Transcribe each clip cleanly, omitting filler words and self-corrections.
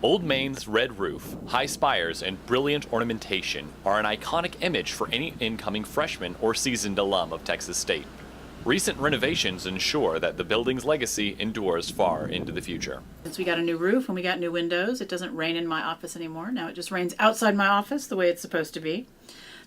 Old Maine's red roof, high spires, and brilliant ornamentation are an iconic image for any incoming freshman or seasoned alum of Texas State. Recent renovations ensure that the building's legacy endures far into the future. Since we got a new roof and we got new windows, it doesn't rain in my office anymore. Now it just rains outside my office the way it's supposed to be.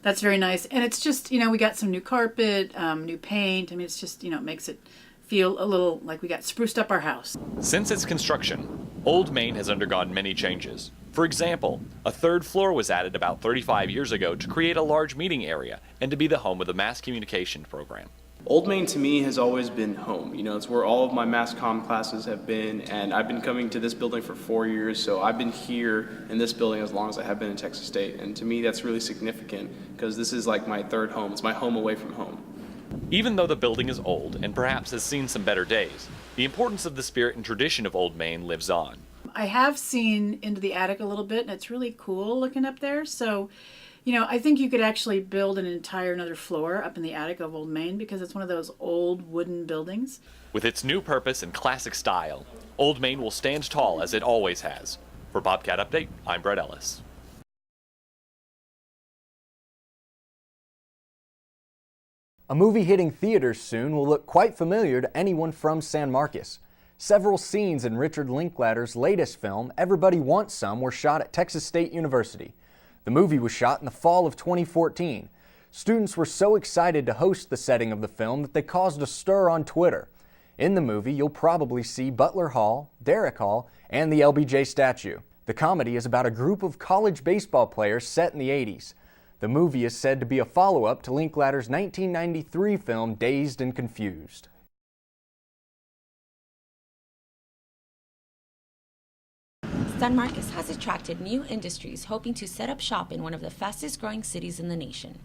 That's very nice. And it's just, we got some new carpet, new paint. I mean, it's just, it makes it feel a little like we got spruced up our house. Since its construction, Old Main has undergone many changes. For example, a third floor was added about 35 years ago to create a large meeting area and to be the home of the mass communication program. Old Main to me has always been home. It's where all of my mass comm classes have been, and I've been coming to this building for 4 years, so I've been here in this building as long as I have been in Texas State. And to me, that's really significant because this is like my third home. It's my home away from home. Even though the building is old and perhaps has seen some better days, the importance of the spirit and tradition of Old Main lives on. I have seen into the attic a little bit, and it's really cool looking up there. So, I think you could actually build an entire another floor up in the attic of Old Main because it's one of those old wooden buildings. With its new purpose and classic style, Old Main will stand tall as it always has. For Bobcat Update, I'm Brett Ellis. A movie hitting theaters soon will look quite familiar to anyone from San Marcos. Several scenes in Richard Linklater's latest film, Everybody Wants Some, were shot at Texas State University. The movie was shot in the fall of 2014. Students were so excited to host the setting of the film that they caused a stir on Twitter. In the movie, you'll probably see Butler Hall, Derrick Hall, and the LBJ statue. The comedy is about a group of college baseball players set in the 80s. The movie is said to be a follow-up to Linklater's 1993 film Dazed and Confused. San Marcos has attracted new industries hoping to set up shop in one of the fastest-growing cities in the nation.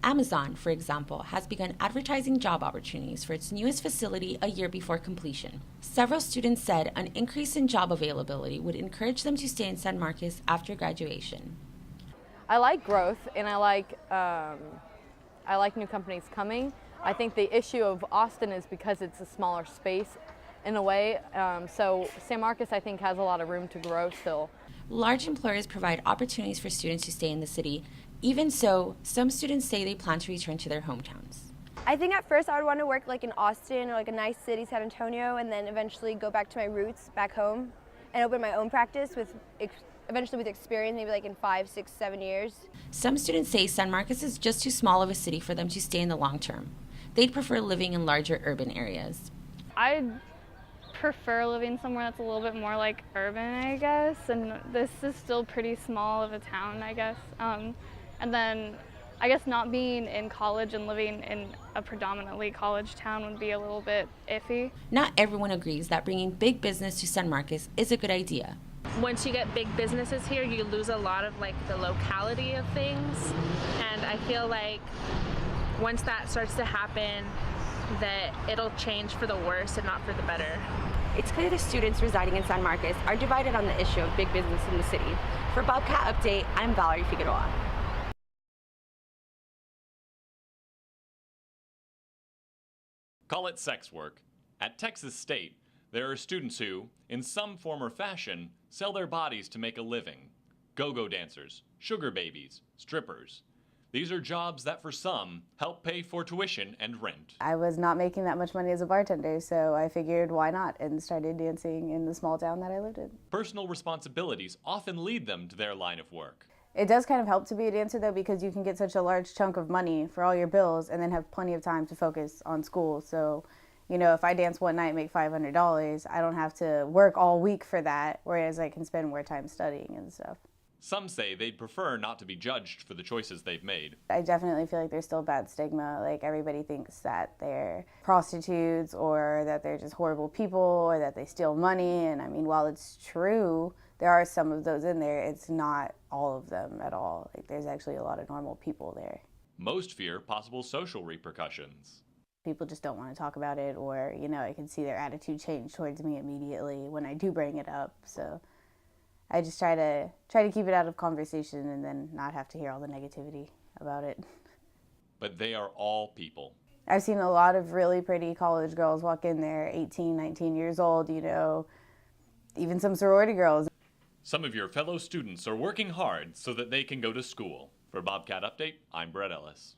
Amazon, for example, has begun advertising job opportunities for its newest facility a year before completion. Several students said an increase in job availability would encourage them to stay in San Marcos after graduation. I like growth, and I like new companies coming. I think the issue of Austin is because it's a smaller space in a way, so San Marcos I think has a lot of room to grow still. Large employers provide opportunities for students to stay in the city. Even so, some students say they plan to return to their hometowns. I think at first I would want to work like in Austin or like a nice city, San Antonio, and then eventually go back to my roots back home and open my own practice eventually with experience, maybe like in 5, 6, 7 years. Some students say San Marcos is just too small of a city for them to stay in the long term. They'd prefer living in larger urban areas. I prefer living somewhere that's a little bit more like urban, I guess, and this is still pretty small of a town, I guess. And then I guess not being in college and living in a predominantly college town would be a little bit iffy. Not everyone agrees that bringing big business to San Marcos is a good idea. Once you get big businesses here, you lose a lot of the locality of things, and I feel like once that starts to happen, that it'll change for the worse and not for the better. It's clear the students residing in San Marcos are divided on the issue of big business in the city. For Bobcat Update, I'm Valerie Figueroa. Call it sex work. At Texas State, there are students who, in some form or fashion, sell their bodies to make a living. Go-go dancers, sugar babies, strippers. These are jobs that for some help pay for tuition and rent. I was not making that much money as a bartender, so I figured why not, and started dancing in the small town that I lived in. Personal responsibilities often lead them to their line of work. It does kind of help to be a dancer though, because you can get such a large chunk of money for all your bills and then have plenty of time to focus on school. So, if I dance one night and make $500, I don't have to work all week for that, whereas I can spend more time studying and stuff. Some say they'd prefer not to be judged for the choices they've made. I definitely feel like there's still bad stigma. Like everybody thinks that they're prostitutes or that they're just horrible people or that they steal money. And I mean, while it's true, there are some of those in there, it's not all of them at all. Like there's actually a lot of normal people there. Most fear possible social repercussions. People just don't want to talk about it, or, I can see their attitude change towards me immediately when I do bring it up. So I just try to keep it out of conversation and then not have to hear all the negativity about it. But they are all people. I've seen a lot of really pretty college girls walk in there, 18, 19 years old, even some sorority girls. Some of your fellow students are working hard so that they can go to school. For Bobcat Update, I'm Brett Ellis.